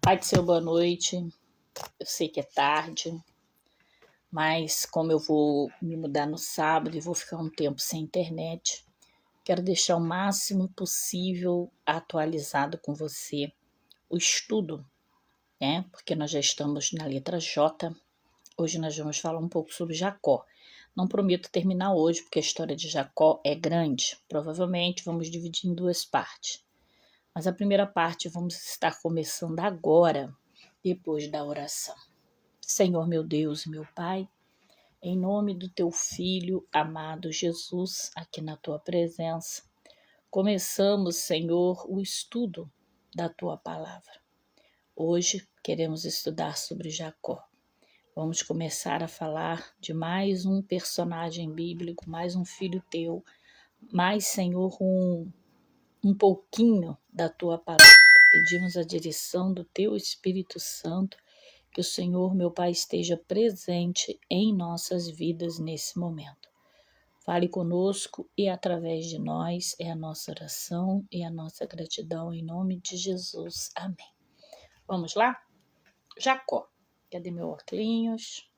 Pai do Céu, boa noite. Eu sei que é tarde, mas como eu vou me mudar no sábado e vou ficar um tempo sem internet, quero deixar o máximo possível atualizado com você o estudo, né? Porque nós já estamos na letra J. Hoje nós vamos falar um pouco sobre Jacó. Não prometo terminar hoje, porque a história de Jacó é grande. Provavelmente vamos dividir em duas partes. Mas a primeira parte vamos estar começando agora, depois da oração. Senhor meu Deus e meu Pai, em nome do teu Filho amado Jesus, aqui na tua presença, começamos, Senhor, o estudo da tua palavra. Hoje queremos estudar sobre Jacó. Vamos começar a falar de mais um personagem bíblico, mais um filho teu, mais, Senhor, um pouquinho da tua palavra. Pedimos a direção do teu Espírito Santo, que o Senhor, meu Pai, esteja presente em nossas vidas nesse momento. Fale conosco e através de nós é a nossa oração e a nossa gratidão em nome de Jesus. Amém. Vamos lá? Jacó. Cadê meu óculos?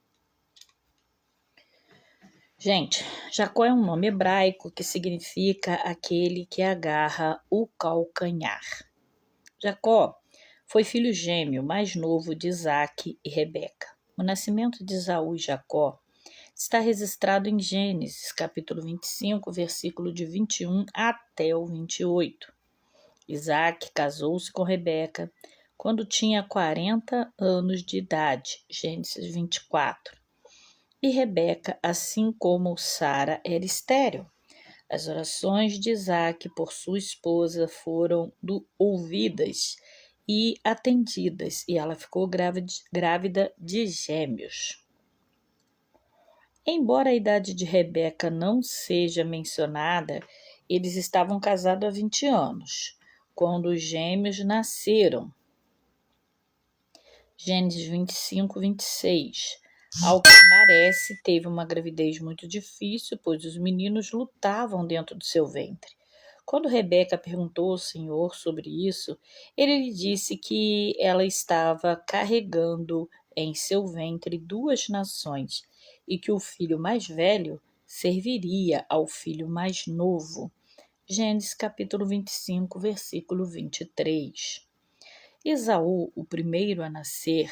Gente, Jacó é um nome hebraico que significa aquele que agarra o calcanhar. Jacó foi filho gêmeo mais novo de Isaque e Rebeca. O nascimento de Esaú e Jacó está registrado em Gênesis, capítulo 25, versículo de 21 até o 28. Isaque casou-se com Rebeca quando tinha 40 anos de idade, Gênesis 24. E Rebeca, assim como Sara, era estéril. As orações de Isaque por sua esposa foram ouvidas e atendidas, e ela ficou grávida de gêmeos. Embora a idade de Rebeca não seja mencionada, eles estavam casados há 20 anos, quando os gêmeos nasceram. Gênesis 25, 26. Ao que parece, teve uma gravidez muito difícil, pois os meninos lutavam dentro do seu ventre. Quando Rebeca perguntou ao Senhor sobre isso, ele lhe disse que ela estava carregando em seu ventre 2 nações e que o filho mais velho serviria ao filho mais novo. Gênesis capítulo 25, versículo 23. Esaú, o primeiro a nascer,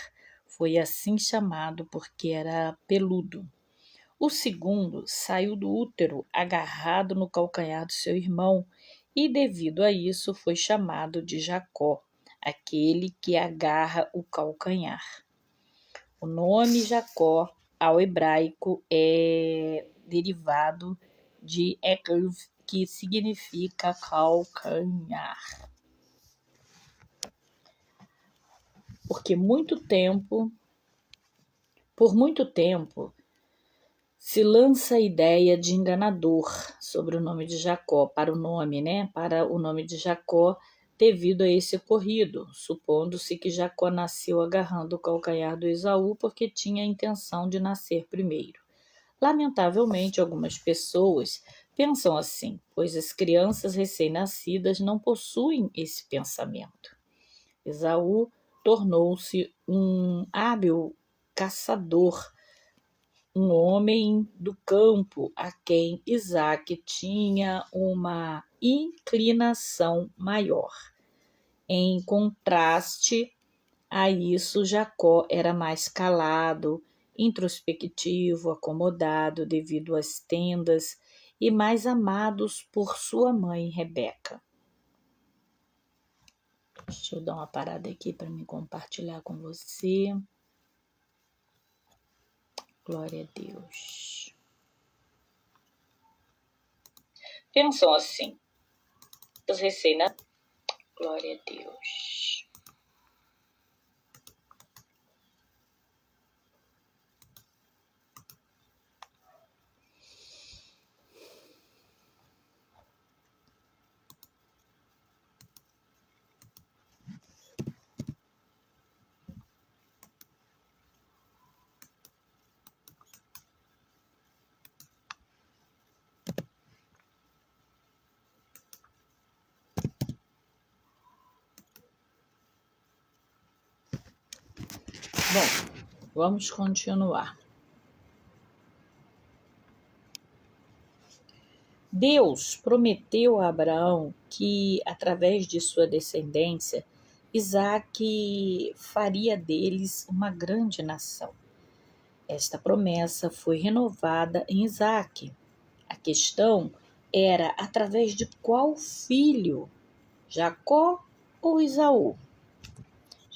foi assim chamado porque era peludo. O segundo saiu do útero agarrado no calcanhar do seu irmão e, devido a isso, foi chamado de Jacó, aquele que agarra o calcanhar. O nome Jacó, ao hebraico, é derivado de Ekev, que significa calcanhar. Por muito tempo, se lança a ideia de enganador sobre o nome de Jacó, para o nome de Jacó, devido a esse ocorrido, supondo-se que Jacó nasceu agarrando o calcanhar do Esaú porque tinha a intenção de nascer primeiro. Lamentavelmente, algumas pessoas pensam assim, pois as crianças recém-nascidas não possuem esse pensamento. Esaú tornou-se um hábil caçador, um homem do campo a quem Isaque tinha uma inclinação maior. Em contraste a isso, Jacó era mais calado, introspectivo, acomodado devido às tendas e mais amados por sua mãe Rebeca. Deixa eu dar uma parada aqui para me compartilhar com você. Glória a Deus. Pensam assim, os recém-nascidos. Glória a Deus. Bom, vamos continuar. Deus prometeu a Abraão que, através de sua descendência, Isaque faria deles uma grande nação. Esta promessa foi renovada em Isaque. A questão era através de qual filho, Jacó ou Esaú?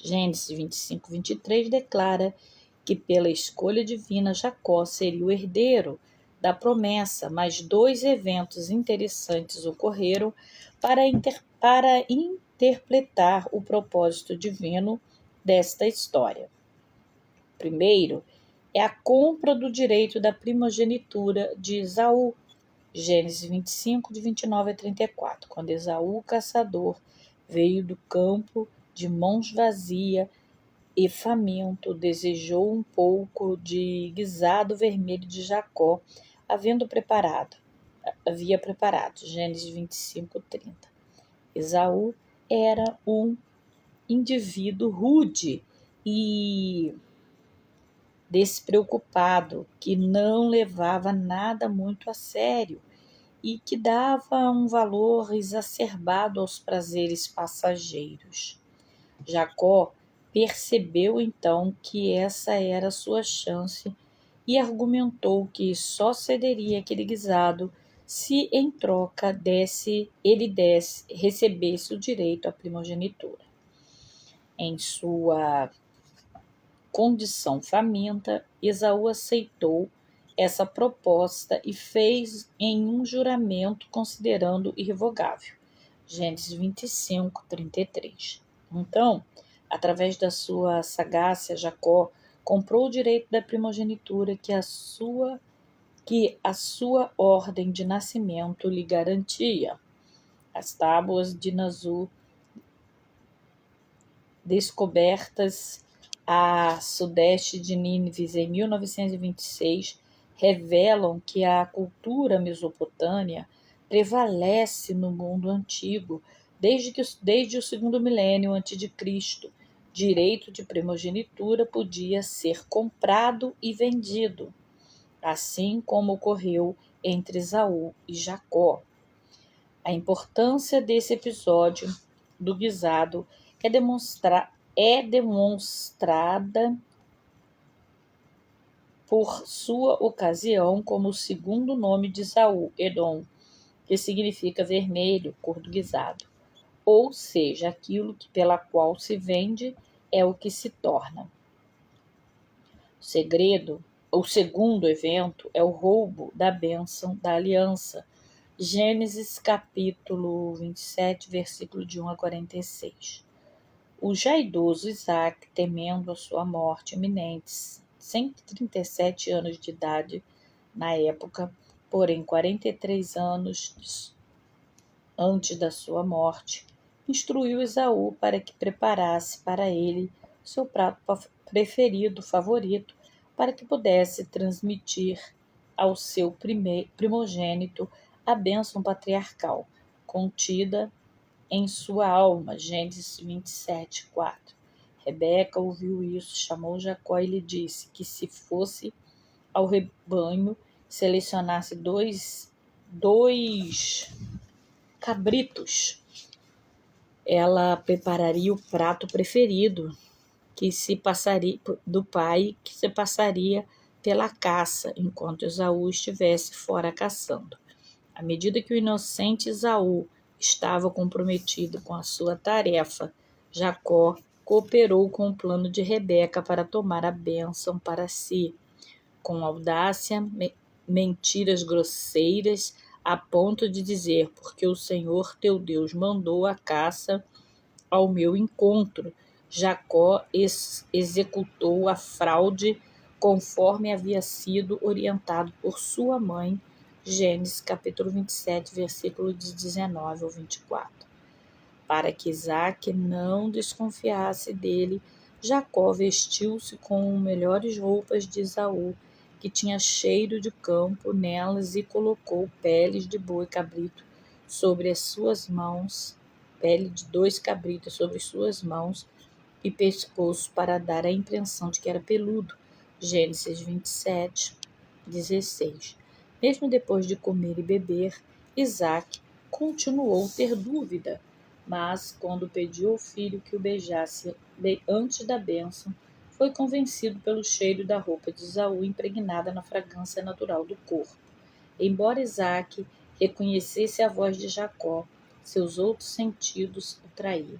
Gênesis 25, 23 declara que pela escolha divina Jacó seria o herdeiro da promessa, mas dois eventos interessantes ocorreram para interpretar o propósito divino desta história. Primeiro, é a compra do direito da primogenitura de Esaú, Gênesis 25, de 29 a 34, quando Esaú, o caçador, veio do campo de mãos vazias e faminto, desejou um pouco de guisado vermelho de Jacó, havia preparado, Gênesis 25, 30. Esaú era um indivíduo rude e despreocupado, que não levava nada muito a sério e que dava um valor exacerbado aos prazeres passageiros. Jacó percebeu então que essa era a sua chance e argumentou que só cederia aquele guisado se em troca recebesse o direito à primogenitura. Em sua condição faminta, Esaú aceitou essa proposta e fez em um juramento considerando irrevogável. Gênesis 25, 33. Então, através da sua sagácia, Jacó comprou o direito da primogenitura que a sua ordem de nascimento lhe garantia. As tábuas de Nazul, descobertas a sudeste de Nínive em 1926, revelam que a cultura mesopotâmia prevalece no mundo antigo desde o segundo milênio a.C. Direito de primogenitura podia ser comprado e vendido, assim como ocorreu entre Esaú e Jacó. A importância desse episódio do guisado é demonstrada por sua ocasião como o segundo nome de Esaú, Edom, que significa vermelho, cor do guisado. Ou seja, aquilo pela qual se vende é o que se torna. O segundo evento é o roubo da bênção da aliança. Gênesis capítulo 27, versículo de 1 a 46. O já idoso Isaque, temendo a sua morte iminente, 137 anos de idade na época, porém 43 anos antes da sua morte, instruiu Esaú para que preparasse para ele seu prato favorito, para que pudesse transmitir ao seu primogênito a bênção patriarcal, contida em sua alma. Gênesis 27, 4. Rebeca ouviu isso, chamou Jacó e lhe disse que se fosse ao rebanho, selecionasse dois cabritos, ela prepararia o prato preferido do pai, que se passaria pela caça, enquanto Esaú estivesse fora caçando. À medida que o inocente Esaú estava comprometido com a sua tarefa, Jacó cooperou com o plano de Rebeca para tomar a bênção para si. Com audácia, mentiras grosseiras, a ponto de dizer: porque o Senhor teu Deus mandou a caça ao meu encontro. Jacó executou a fraude conforme havia sido orientado por sua mãe. Gênesis capítulo 27, versículo de 19 ao 24. Para que Isaque não desconfiasse dele, Jacó vestiu-se com melhores roupas de Esaú, que tinha cheiro de campo nelas, e colocou peles de boi cabrito sobre as suas mãos, pele de 2 cabritos sobre suas mãos, e pescoço para dar a impressão de que era peludo. Gênesis 27, 16. Mesmo depois de comer e beber, Isaac continuou a ter dúvida, mas quando pediu ao filho que o beijasse antes da bênção, foi convencido pelo cheiro da roupa de Esaú impregnada na fragrância natural do corpo. Embora Isaac reconhecesse a voz de Jacó, seus outros sentidos o traíam.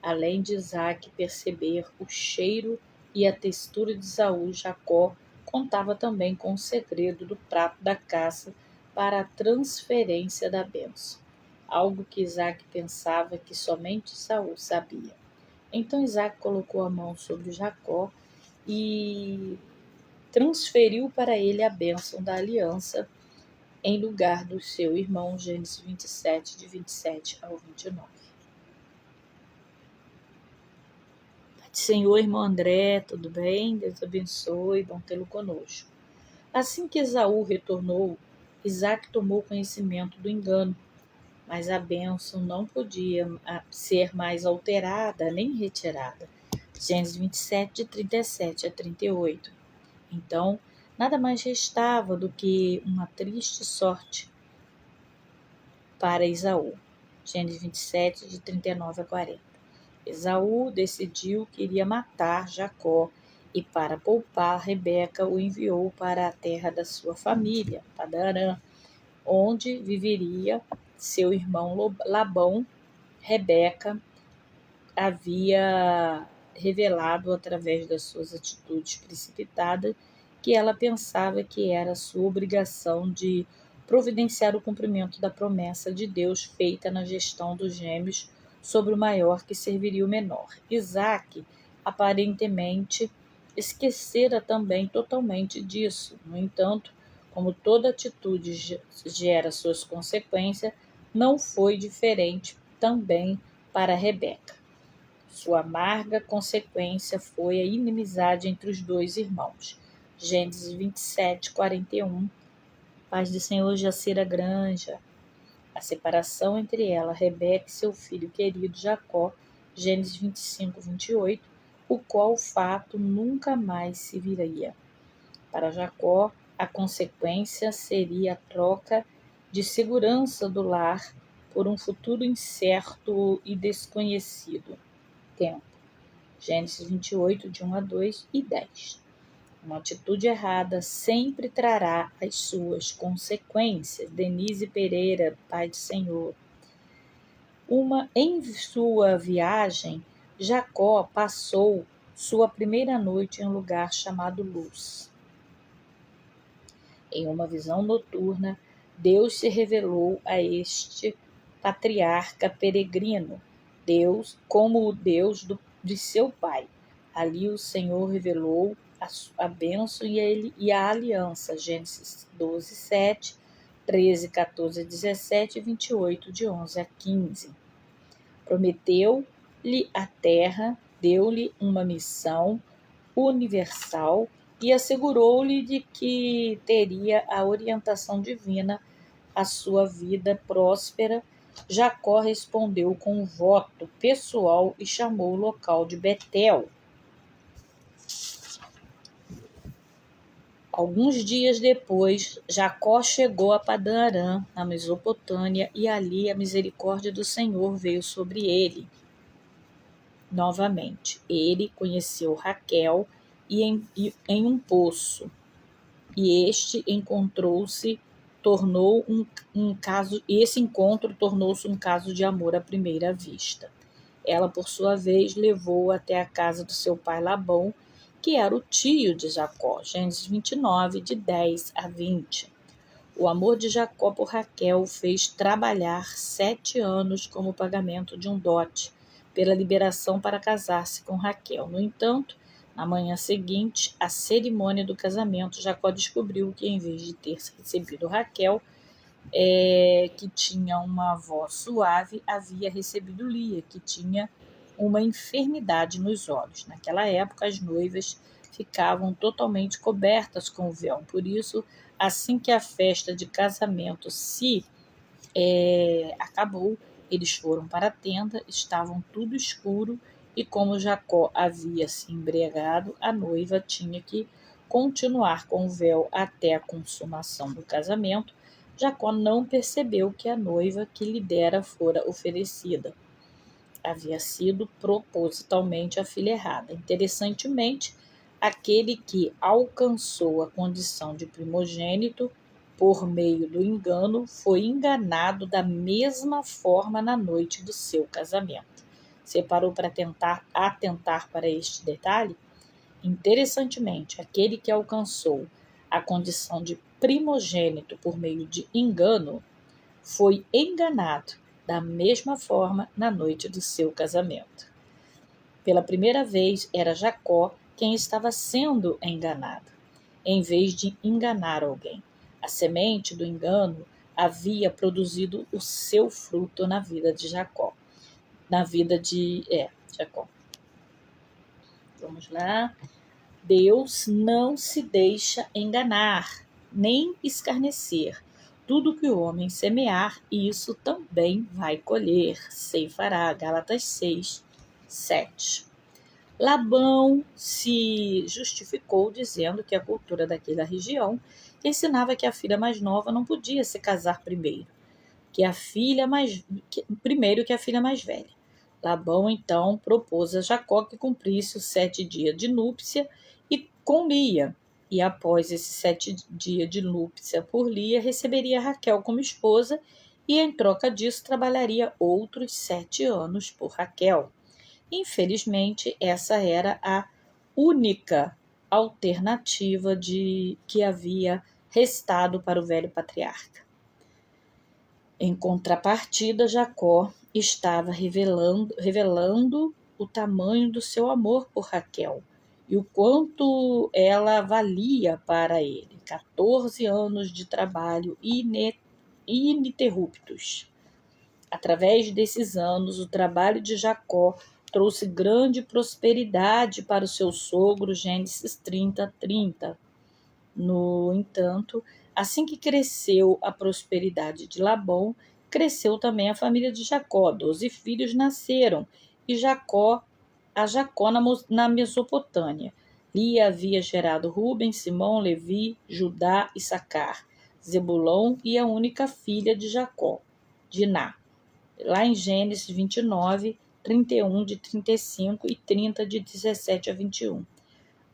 Além de Isaac perceber o cheiro e a textura de Esaú, Jacó contava também com o segredo do prato da caça para a transferência da bênção, algo que Isaac pensava que somente Esaú sabia. Então Isaac colocou a mão sobre Jacó e transferiu para ele a bênção da aliança em lugar do seu irmão. Gênesis 27, de 27 ao 29. Senhor, irmão André, tudo bem? Deus abençoe, bom tê-lo conosco. Assim que Esaú retornou, Isaac tomou conhecimento do engano, mas a bênção não podia ser mais alterada nem retirada. Gênesis 27, de 37 a 38. Então, nada mais restava do que uma triste sorte para Esaú. Gênesis 27, de 39 a 40. Esaú decidiu que iria matar Jacó e, para poupar Rebeca, o enviou para a terra da sua família, Padã-arã, onde viveria seu irmão Labão. Rebeca havia revelado, através das suas atitudes precipitadas, que ela pensava que era sua obrigação de providenciar o cumprimento da promessa de Deus feita na gestão dos gêmeos sobre o maior que serviria o menor. Isaac, aparentemente, esquecera também totalmente disso. No entanto, como toda atitude gera suas consequências, não foi diferente também para Rebeca. Sua amarga consequência foi a inimizade entre os dois irmãos. Gênesis 27, 41. Paz do Senhor Jacira Granja. A separação entre ela, Rebeca e seu filho querido Jacó. Gênesis 25, 28. O qual fato nunca mais se viria. Para Jacó, a consequência seria a troca de segurança do lar por um futuro incerto e desconhecido. Tempo. Gênesis 28, de 1 a 2 e 10. Uma atitude errada sempre trará as suas consequências. Denise Pereira, Pai do Senhor. Em sua viagem, Jacó passou sua primeira noite em um lugar chamado Luz. Em uma visão noturna, Deus se revelou a este patriarca peregrino, Deus como o Deus de seu pai. Ali o Senhor revelou a bênção e a aliança. Gênesis 12, 7, 13, 14, 17 e 28, de 11 a 15. Prometeu-lhe a terra, deu-lhe uma missão universal e assegurou-lhe de que teria a orientação divina à sua vida próspera. Jacó respondeu com um voto pessoal e chamou o local de Betel. Alguns dias depois, Jacó chegou a Padã-arã, na Mesopotâmia, e ali a misericórdia do Senhor veio sobre ele. Novamente, ele conheceu Raquel em um poço, e esse encontro tornou-se um caso de amor à primeira vista. Ela, por sua vez, levou-o até a casa do seu pai Labão, que era o tio de Jacó. Gênesis 29, de 10 a 20. O amor de Jacó por Raquel o fez trabalhar 7 anos como pagamento de um dote pela liberação para casar-se com Raquel. No entanto, na manhã seguinte, à cerimônia do casamento, Jacó descobriu que, em vez de ter recebido Raquel, que tinha uma voz suave, havia recebido Lia, que tinha uma enfermidade nos olhos. Naquela época, as noivas ficavam totalmente cobertas com o véu. Por isso, assim que a festa de casamento se acabou, eles foram para a tenda, estavam tudo escuro e como Jacó havia se embriagado, a noiva tinha que continuar com o véu até a consumação do casamento. Jacó não percebeu que a noiva que lhe dera fora oferecida. Havia sido propositalmente a filha errada. Interessantemente, aquele que alcançou a condição de primogênito por meio do engano foi enganado da mesma forma na noite do seu casamento. Você parou para atentar para este detalhe? Interessantemente, aquele que alcançou a condição de primogênito por meio de engano foi enganado da mesma forma na noite do seu casamento. Pela primeira vez, era Jacó quem estava sendo enganado, em vez de enganar alguém. A semente do engano havia produzido o seu fruto na vida de Jacó. Na vida de Jacó. Vamos lá. Deus não se deixa enganar, nem escarnecer. Tudo que o homem semear, isso também vai colher. Ceifará. Gálatas 6, 7. Labão se justificou dizendo que a cultura daquela região ensinava que a filha mais nova não podia se casar primeiro que a filha mais velha. Labão, então, propôs a Jacó que cumprisse os 7 dias de núpcia e com Lia. E após esses 7 dias de núpcia por Lia, receberia Raquel como esposa e, em troca disso, trabalharia outros 7 anos por Raquel. Infelizmente, essa era a única alternativa que havia restado para o velho patriarca. Em contrapartida, Jacó estava revelando o tamanho do seu amor por Raquel e o quanto ela valia para ele. 14 anos de trabalho ininterruptos. Através desses anos, o trabalho de Jacó trouxe grande prosperidade para o seu sogro, Gênesis 30:30. No entanto, assim que cresceu a prosperidade de Labão, cresceu também a família de Jacó. 12 filhos nasceram, e Jacó na Mesopotâmia. Lia havia gerado Rúben, Simão, Levi, Judá e Issacar, Zebulão e a única filha de Jacó, Diná. Lá em Gênesis 29, 31 de 35 e 30 de 17 a 21.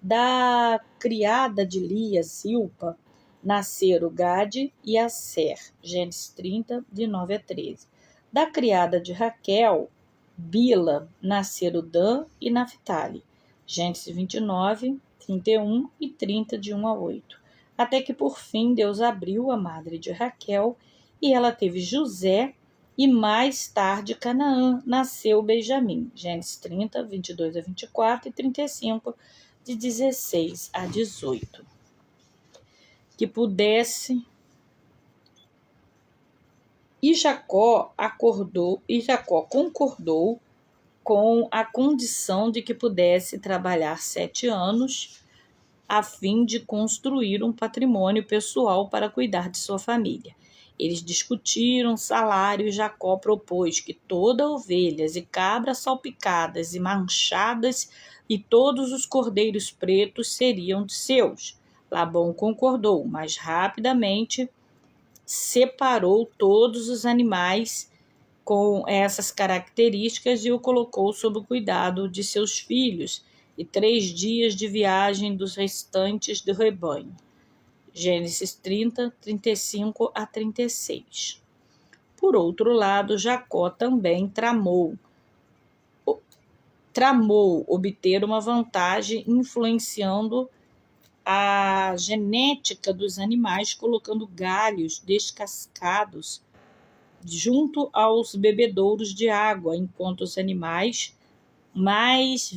Da criada de Lia, Zilpa, nasceram Gade e Asser, Gênesis 30, de 9 a 13. Da criada de Raquel, Bila, nasceram Dan e Naphtali, Gênesis 29, 31 e 30, de 1 a 8. Até que, por fim, Deus abriu a madre de Raquel e ela teve José e mais tarde Canaã, nasceu Benjamim, Gênesis 30, 22 a 24 e 35, de 16 a 18. Que pudesse. E Jacó concordou com a condição de que pudesse trabalhar 7 anos a fim de construir um patrimônio pessoal para cuidar de sua família. Eles discutiram salário e Jacó propôs que todas ovelhas e cabras salpicadas e manchadas e todos os cordeiros pretos seriam seus. Labão concordou, mas rapidamente separou todos os animais com essas características e o colocou sob o cuidado de seus filhos e 3 dias de viagem dos restantes do rebanho. Gênesis 30, 35 a 36. Por outro lado, Jacó também tramou obter uma vantagem influenciando a genética dos animais, colocando galhos descascados junto aos bebedouros de água, enquanto os animais mais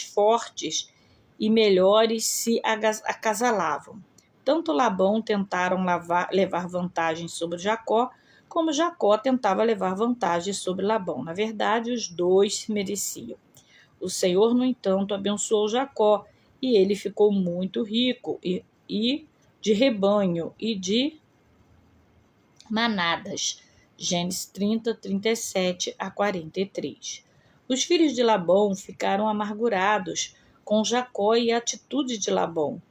fortes e melhores se acasalavam. Tanto Labão tentaram levar vantagem sobre Jacó, como Jacó tentava levar vantagem sobre Labão. Na verdade, os dois se mereciam. O Senhor, no entanto, abençoou Jacó, e ele ficou muito rico, e de rebanho e de manadas. Gênesis 30, 37 a 43. Os filhos de Labão ficaram amargurados com Jacó e a atitude de Labão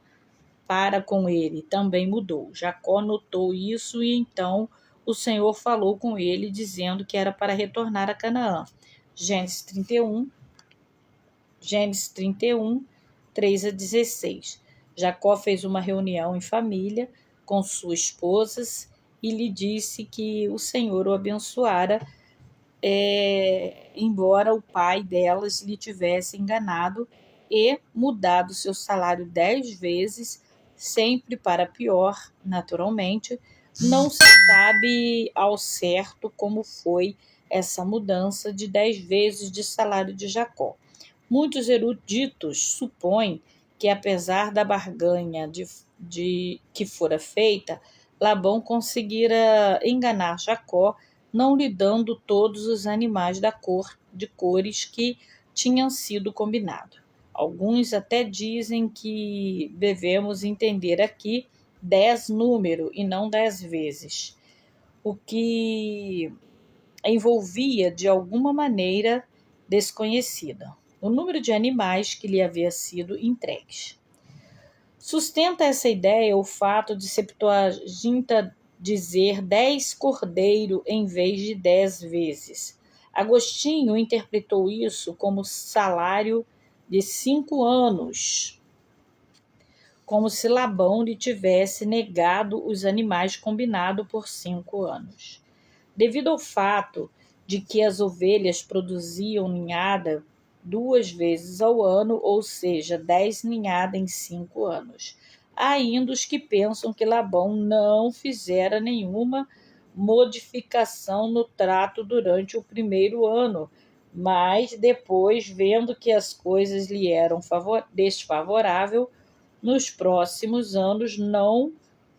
para com ele também mudou. Jacó notou isso e então o Senhor falou com ele, dizendo que era para retornar a Canaã. Gênesis 31, 3-16. Jacó fez uma reunião em família com suas esposas e lhe disse que o Senhor o abençoara, embora o pai delas lhe tivesse enganado e mudado seu salário 10 vezes, sempre para pior, naturalmente. Não se sabe ao certo como foi essa mudança de 10 vezes de salário de Jacó. Muitos eruditos supõem que, apesar da barganha que fora feita, Labão conseguira enganar Jacó, não lhe dando todos os animais de cores que tinham sido combinados. Alguns até dizem que devemos entender aqui 10 número e não 10 vezes, o que envolvia de alguma maneira desconhecida o número de animais que lhe havia sido entregues. Sustenta essa ideia o fato de Septuaginta dizer 10 cordeiro em vez de 10 vezes. Agostinho interpretou isso como salário de 5 anos, como se Labão lhe tivesse negado os animais combinados por 5 anos. Devido ao fato de que as ovelhas produziam ninhada 2 vezes ao ano, ou seja, 10 ninhadas em 5 anos. Há ainda os que pensam que Labão não fizera nenhuma modificação no trato durante o primeiro ano, mas depois, vendo que as coisas lhe eram desfavoráveis, nos próximos anos não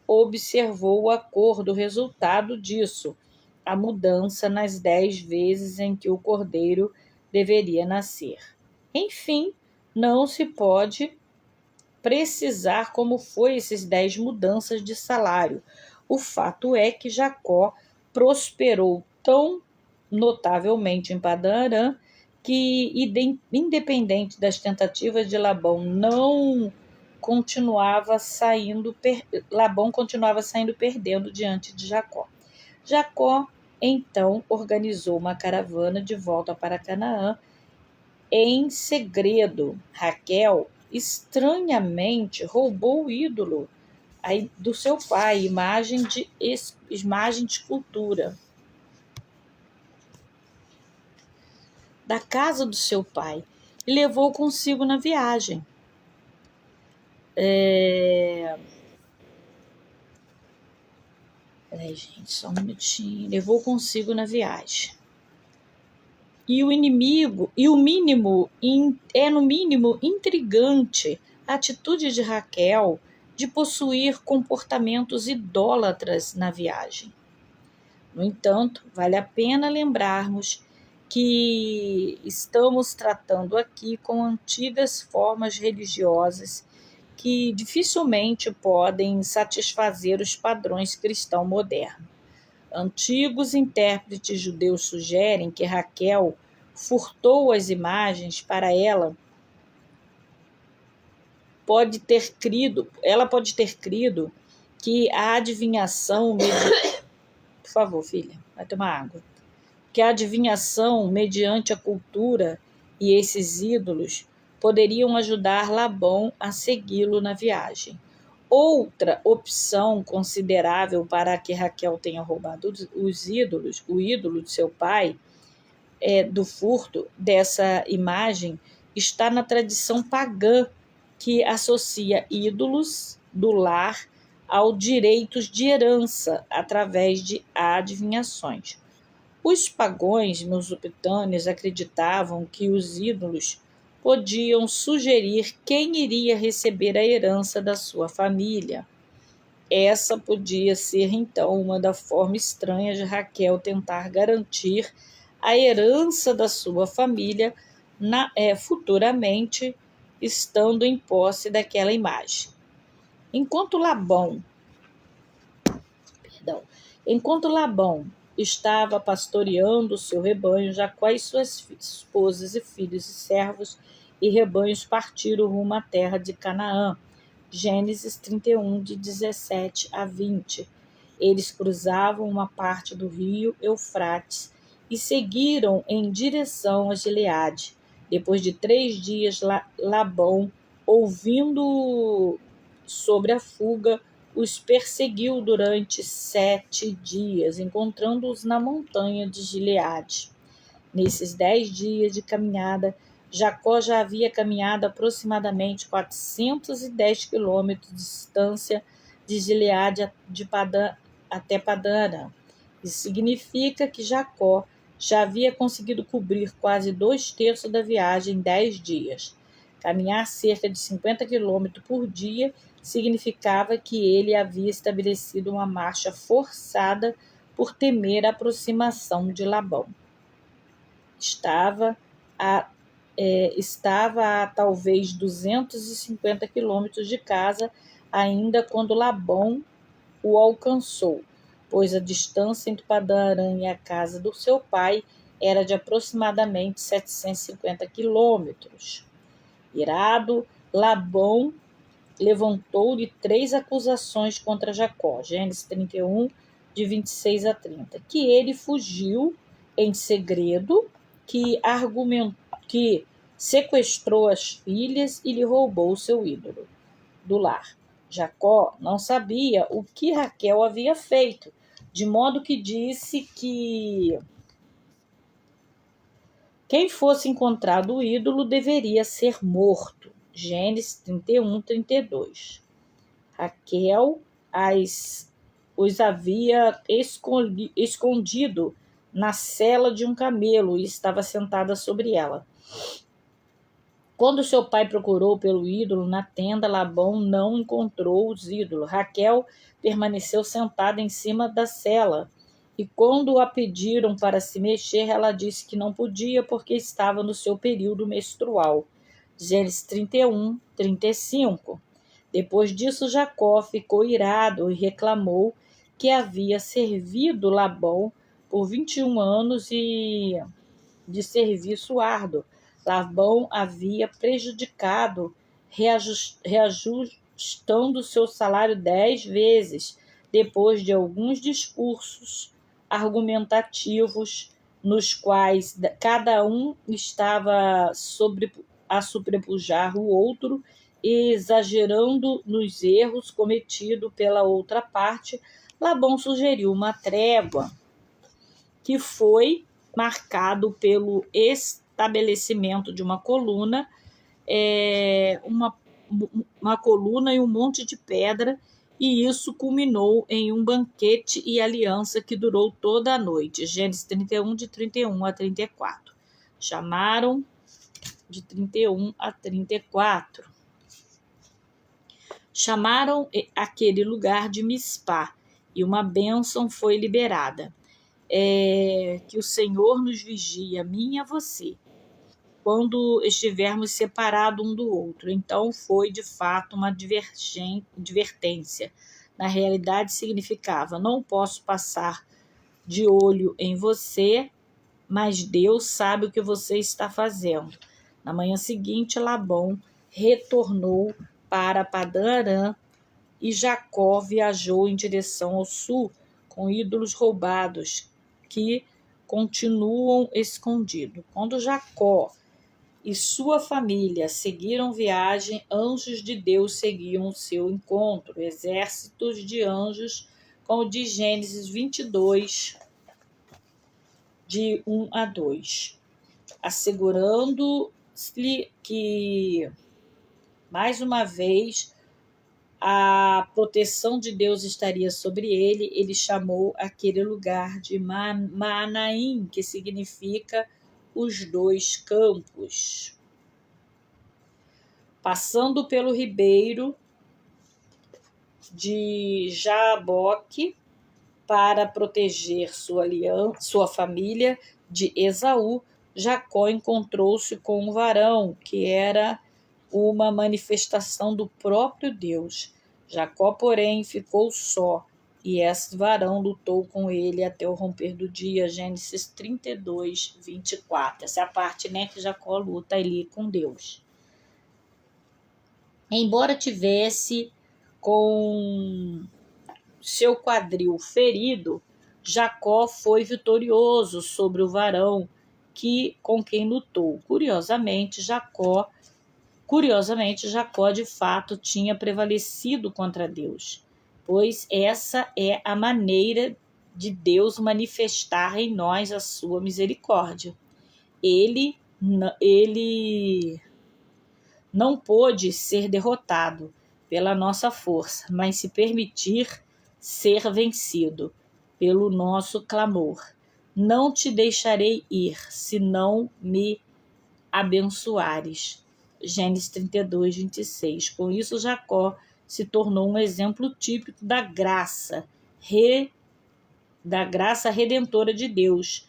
observou o acordo resultado disso, a mudança nas 10 vezes em que o cordeiro deveria nascer. Enfim, não se pode precisar como foi esses 10 mudanças de salário. O fato é que Jacó prosperou tão notavelmente em Padã Arã que, independente das tentativas de Labão, Labão continuava saindo perdendo diante de Jacó. Jacó então organizou uma caravana de volta para Canaã. Em segredo, Raquel estranhamente roubou o ídolo do seu pai, imagem de escultura, da casa do seu pai, e levou consigo na viagem. Peraí, gente, só um minutinho. Levou consigo na viagem. E no mínimo intrigante a atitude de Raquel de possuir comportamentos idólatras na viagem. No entanto, vale a pena lembrarmos que estamos tratando aqui com antigas formas religiosas que dificilmente podem satisfazer os padrões cristãos modernos. Antigos intérpretes judeus sugerem que Raquel furtou as imagens para ela. Ela pode ter crido que a adivinhação... Por favor, filha, vai tomar água. Que a adivinhação, mediante a cultura e esses ídolos, poderiam ajudar Labão a segui-lo na viagem. Outra opção considerável para que Raquel tenha roubado o ídolo de seu pai, do furto dessa imagem, está na tradição pagã que associa ídolos do lar aos direitos de herança através de adivinhações. Os pagãos mesopotâmios acreditavam que os ídolos podiam sugerir quem iria receber a herança da sua família. Essa podia ser, então, uma das formas estranhas de Raquel tentar garantir a herança da sua família futuramente, estando em posse daquela imagem. Enquanto Labão estava pastoreando o seu rebanho, Jacó e suas esposas e filhos e servos e rebanhos partiram rumo à terra de Canaã. Gênesis 31, de 17 a 20. Eles cruzavam uma parte do rio Eufrates e seguiram em direção a Gileade. Depois de 3 dias, Labão, ouvindo sobre a fuga, os perseguiu durante 7 dias, encontrando-os na montanha de Gileade. Nesses 10 dias de caminhada, Jacó já havia caminhado aproximadamente 410 quilômetros de distância de Gileade até Padã-Arã. Isso significa que Jacó já havia conseguido cobrir quase 2/3 da viagem em 10 dias. Caminhar cerca de 50 quilômetros por dia significava que ele havia estabelecido uma marcha forçada por temer a aproximação de Labão. Estava a talvez 250 quilômetros de casa ainda quando Labão o alcançou, pois a distância entre Padã-Arã e a casa do seu pai era de aproximadamente 750 quilômetros. Irado, Labão levantou-lhe 3 acusações contra Jacó, Gênesis 31, de 26 a 30, que ele fugiu em segredo, que sequestrou as filhas e lhe roubou o seu ídolo do lar. Jacó não sabia o que Raquel havia feito, de modo que disse que quem fosse encontrado o ídolo deveria ser morto. Gênesis 31, 32. Raquel os havia escondido na sela de um camelo e estava sentada sobre ela. Quando seu pai procurou pelo ídolo na tenda, Labão não encontrou os ídolos. Raquel permaneceu sentada em cima da sela. E quando a pediram para se mexer, ela disse que não podia porque estava no seu período menstrual. Gênesis 31, 35. Depois disso, Jacó ficou irado e reclamou que havia servido Labão por 21 anos de serviço árduo. Labão havia prejudicado, reajustando seu salário 10 vezes, depois de alguns discursos argumentativos, nos quais cada um estava a sobrepujar o outro, exagerando nos erros cometidos pela outra parte. Labão sugeriu uma trégua, que foi marcado pelo estabelecimento de uma coluna, uma coluna e um monte de pedra, e isso culminou em um banquete e aliança que durou toda a noite. Gênesis 31, de 31 a 34. Chamaram de 31 a 34. Chamaram aquele lugar de Mispá, e uma bênção foi liberada. Que o Senhor nos vigie, a mim e a você, quando estivermos separados um do outro. Então foi de fato uma advertência. Na realidade significava: não posso passar de olho em você, mas Deus sabe o que você está fazendo. Na manhã seguinte, Labão retornou para Padã-Arã e Jacó viajou em direção ao sul com ídolos roubados que continuam escondidos. Quando Jacó e sua família seguiram viagem, anjos de Deus seguiam o seu encontro, exércitos de anjos, como diz Gênesis 22, de 1 a 2, assegurando-lhe que, mais uma vez, a proteção de Deus estaria sobre ele. Ele chamou aquele lugar de Maanaim, que significa os 2 campos. Passando pelo ribeiro de Jaboque para proteger sua família de Esaú, Jacó encontrou-se com um varão que era uma manifestação do próprio Deus. Jacó, porém, ficou só E esse varão lutou com ele até o romper do dia, Gênesis 32, 24. Essa é a parte, né, que Jacó luta ali com Deus. Embora tivesse com seu quadril ferido, Jacó foi vitorioso sobre o varão com quem lutou. Curiosamente, Jacó de fato tinha prevalecido contra Deus, pois essa é a maneira de Deus manifestar em nós a sua misericórdia. Ele não pôde ser derrotado pela nossa força, mas se permitir ser vencido pelo nosso clamor. Não te deixarei ir, se não me abençoares. Gênesis 32, 26. Com isso, Jacó se tornou um exemplo típico da graça redentora de Deus,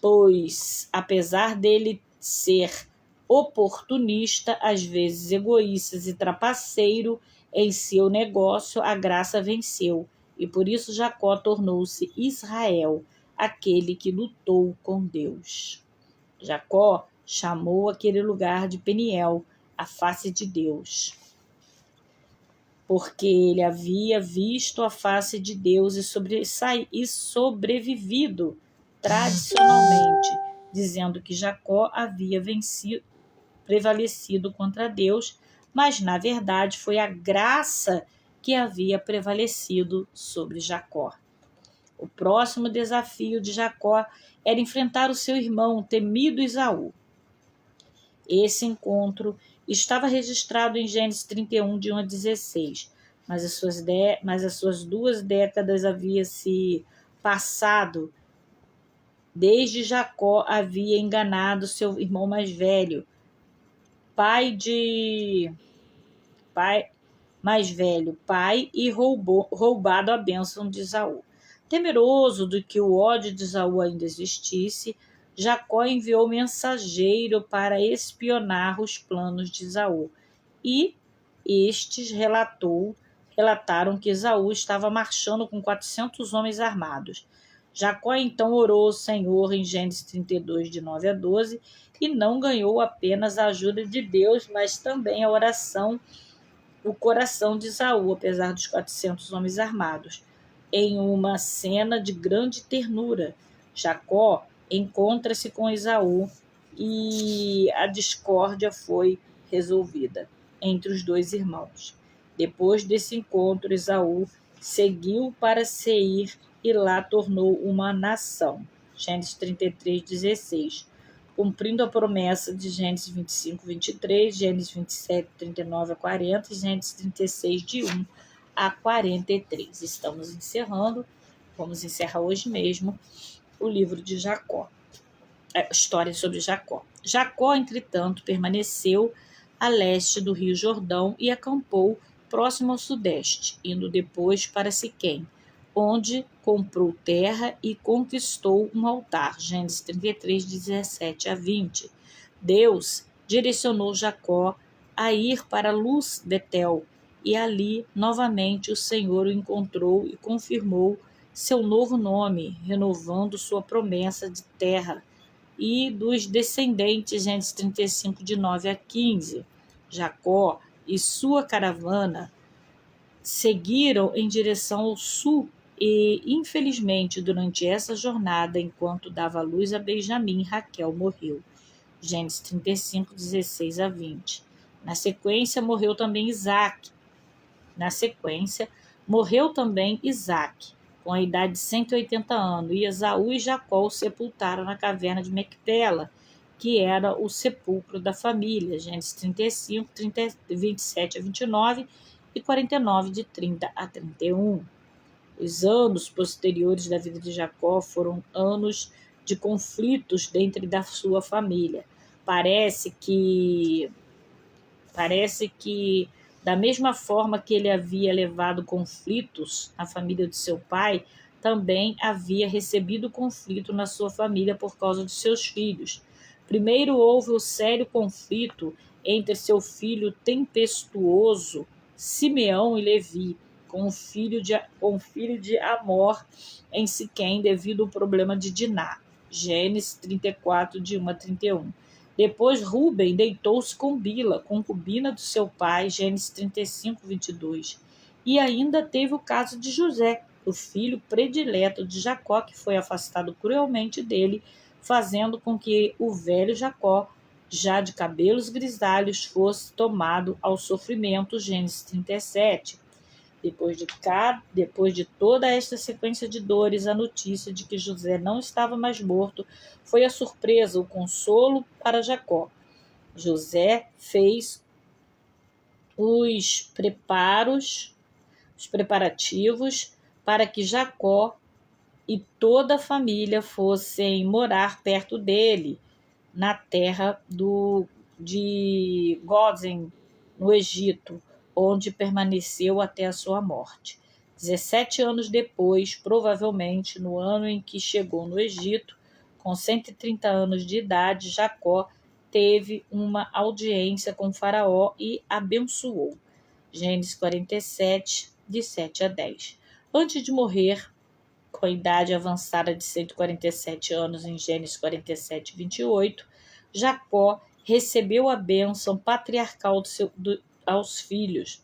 pois, apesar dele ser oportunista, às vezes egoísta e trapaceiro em seu negócio, a graça venceu, e por isso Jacó tornou-se Israel, aquele que lutou com Deus. Jacó chamou aquele lugar de Peniel, a face de Deus, porque ele havia visto a face de Deus e sobrevivido tradicionalmente, dizendo que Jacó havia prevalecido contra Deus, mas na verdade foi a graça que havia prevalecido sobre Jacó. O próximo desafio de Jacó era enfrentar o seu irmão, o temido Esaú. Esse encontro estava registrado em Gênesis 31, de 1 a 16, mas as suas 2 décadas haviam se passado desde Jacó havia enganado seu irmão mais velho, pai e roubado a bênção de Esaú. Temeroso de que o ódio de Esaú ainda existisse, Jacó enviou mensageiro para espionar os planos de Esaú, e estes relataram que Esaú estava marchando com 400 homens armados. Jacó então orou ao Senhor em Gênesis 32, de 9 a 12, e não ganhou apenas a ajuda de Deus, mas também o coração de Esaú, apesar dos 400 homens armados. Em uma cena de grande ternura, Jacó encontra-se com Esaú e a discórdia foi resolvida entre os 2 irmãos. Depois desse encontro, Esaú seguiu para Seir e lá tornou uma nação. Gênesis 33, 16. Cumprindo a promessa de Gênesis 25, 23, Gênesis 27, 39 a 40 e Gênesis 36, de 1 a 43. Estamos encerrando, vamos encerrar hoje mesmo, o livro de Jacó, a história sobre Jacó. Jacó, entretanto, permaneceu a leste do rio Jordão e acampou próximo ao sudeste, indo depois para Siquém, onde comprou terra e conquistou um altar. Gênesis 33, 17 a 20. Deus direcionou Jacó a ir para Luz Betel, e ali, novamente, o Senhor o encontrou e confirmou seu novo nome, renovando sua promessa de terra e dos descendentes. Gênesis 35, de 9 a 15. Jacó e sua caravana seguiram em direção ao sul e, infelizmente, durante essa jornada, enquanto dava luz a Benjamim, Raquel morreu. Gênesis 35, 16 a 20. Na sequência, morreu também Isaac, com a idade de 180 anos, e Esaú e Jacó o sepultaram na caverna de Macpela, que era o sepulcro da família. Gênesis 35, 27 a 29 e 49, de 30 a 31. Os anos posteriores da vida de Jacó foram anos de conflitos dentro da sua família. Parece que da mesma forma que ele havia levado conflitos na família de seu pai, também havia recebido conflito na sua família por causa de seus filhos. Primeiro houve o sério conflito entre seu filho tempestuoso, Simeão, e Levi, com o filho de Amor em Siquém devido ao problema de Diná. Gênesis 34, de 1 a 31. Depois Rúben deitou-se com Bila, concubina do seu pai, Gênesis 35, 22. E ainda teve o caso de José, o filho predileto de Jacó, que foi afastado cruelmente dele, fazendo com que o velho Jacó, já de cabelos grisalhos, fosse tomado ao sofrimento, Gênesis 37. Depois de toda esta sequência de dores, a notícia de que José não estava mais morto foi a surpresa, o consolo para Jacó. José fez os preparativos para que Jacó e toda a família fossem morar perto dele, na terra de Gósen, no Egito, onde permaneceu até a sua morte. 17 anos depois, provavelmente no ano em que chegou no Egito, com 130 anos de idade, Jacó teve uma audiência com Faraó e abençoou. Gênesis 47, de 7 a 10. Antes de morrer, com a idade avançada de 147 anos, em Gênesis 47, 28, Jacó recebeu a bênção patriarcal aos filhos.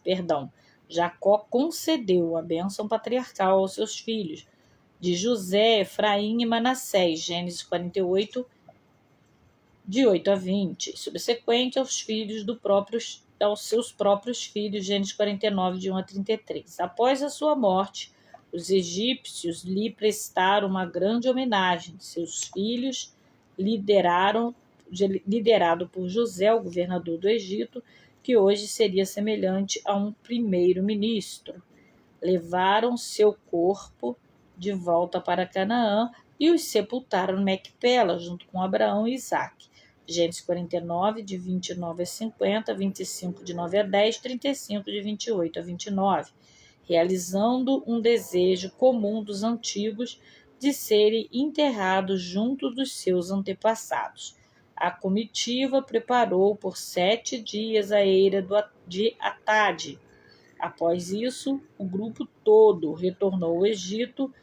Jacó concedeu a bênção patriarcal aos seus filhos, de José, Efraim e Manassés, Gênesis 48, de 8 a 20, subsequente aos seus próprios filhos, Gênesis 49, de 1 a 33. Após a sua morte, os egípcios lhe prestaram uma grande homenagem. Seus filhos, liderado por José, o governador do Egito, que hoje seria semelhante a um primeiro-ministro, levaram seu corpo de volta para Canaã e os sepultaram em Macpela, junto com Abraão e Isaque. Gênesis 49, de 29 a 50, 25, de 9 a 10, 35, de 28 a 29, realizando um desejo comum dos antigos de serem enterrados junto dos seus antepassados. A comitiva preparou por 7 dias a eira de Atade. Após isso, o grupo todo retornou ao Egito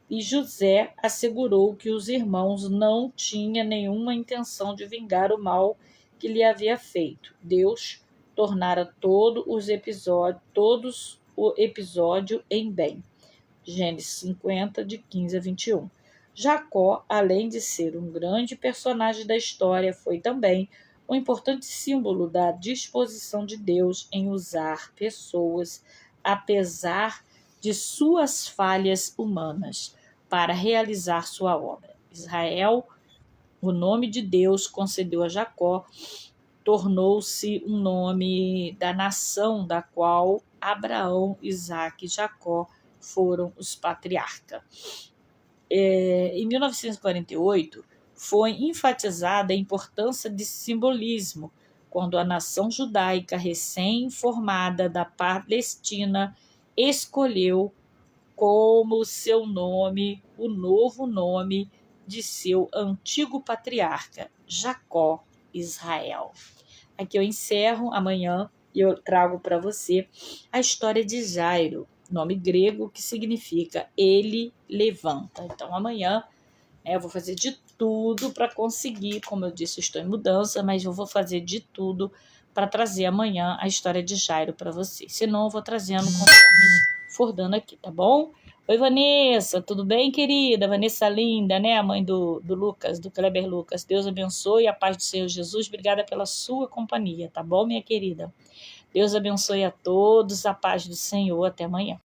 e José assegurou que os irmãos não tinham nenhuma intenção de vingar o mal que lhe havia feito. Deus tornara todo o episódio em bem. Gênesis 50, de 15 a 21. Jacó, além de ser um grande personagem da história, foi também um importante símbolo da disposição de Deus em usar pessoas, apesar de suas falhas humanas, para realizar sua obra. Israel, o nome de Deus concedeu a Jacó, tornou-se um nome da nação da qual Abraão, Isaque e Jacó foram os patriarcas. Em 1948, foi enfatizada a importância de simbolismo, quando a nação judaica recém-formada da Palestina escolheu como seu nome o novo nome de seu antigo patriarca, Jacó Israel. Aqui eu encerro. Amanhã eu trago para você a história de Jairo, nome grego que significa ele levanta. Então amanhã eu vou fazer de tudo para conseguir, como eu disse, eu estou em mudança, mas eu vou fazer de tudo para trazer amanhã a história de Jairo para você. Senão eu vou trazendo conforme for dando aqui, tá bom? Oi, Vanessa, tudo bem, querida? Vanessa linda, né? A mãe do Lucas, do Kleber Lucas. Deus abençoe, a paz do Senhor Jesus. Obrigada pela sua companhia, tá bom, minha querida? Deus abençoe a todos, a paz do Senhor. Até amanhã.